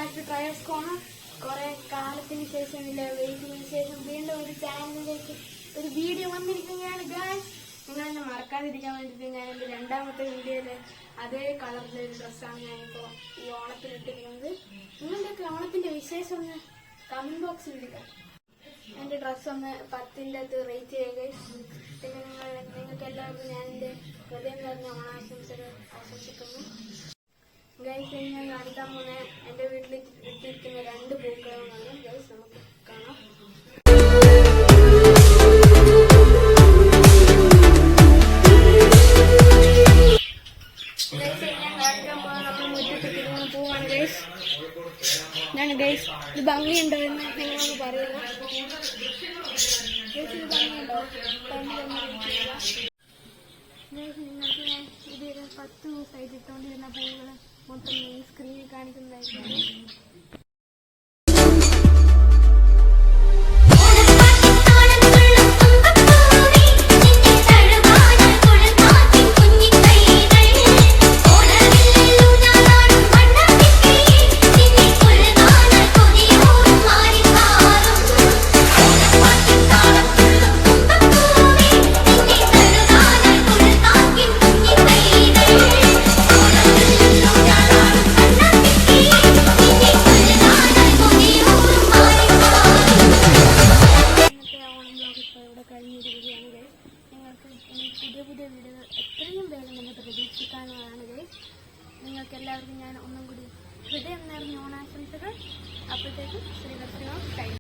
Back to trials corner. കുറെ കാലത്തിന് ശേഷം വെയിറ്റിന് ശേഷം വീണ്ടും ഒരു ചാനലിലേക്ക് ഒരു വീഡിയോ വന്നിരിക്കുകയാണ് ഗായ്സ്. നിങ്ങൾ എന്നെ മറക്കാതിരിക്കാൻ വേണ്ടിയിട്ട് ഞാൻ എൻ്റെ രണ്ടാമത്തെ വീഡിയോയില് അതേ കളറിലെ ഒരു ഡ്രസ്സാണ് ഞാനിപ്പോൾ ഈ ഓണത്തിന് ഇട്ടിരിക്കുന്നത്. നിങ്ങളുടെയൊക്കെ ഓണത്തിന്റെ വിശേഷം ഒന്ന് കമന്റ് ബോക്സിൽ ഇടുക. എൻ്റെ ഡ്രസ്സ് ഒന്ന് 10ന്റെ അകത്ത് റേറ്റ് ചെയ്യുക. പിന്നെ നിങ്ങൾക്ക് എല്ലാവർക്കും ഞാൻ എൻ്റെ ഹൃദയം നിറഞ്ഞ ഓണാശംസകൾ ആശംസിക്കുന്നു. ഗൈസ്, ഞാൻ കാണിക്കാൻ പോകുന്ന എൻ്റെ വീട്ടിൽ ഇട്ടിരിക്കുന്ന 2 പൂക്കളമാണ്. ഗൈസ്, നമുക്ക് കാണാം. ഞാൻ കാണിക്കാൻ പോകുന്ന നമ്മൾ മുറ്റിട്ടിരിക്കുന്ന പൂവാണ് ഗൈസ്. ഞാൻ ഗൈസ് ഇത് ഭംഗിയുണ്ടോ എന്ന് നിങ്ങളൊന്ന് പറയുക. ഗൈസ്, ഇത് ഭംഗിയുണ്ടോ? നിങ്ങൾക്ക് ഞാൻ ഇത് 10 ദിവസമായിട്ട് ഇട്ടുകൊണ്ടിരുന്ന പൂവുകൾ മൊത്തം ഈ സ്ക്രീനിൽ കാണിക്കുന്നതായിരിക്കും.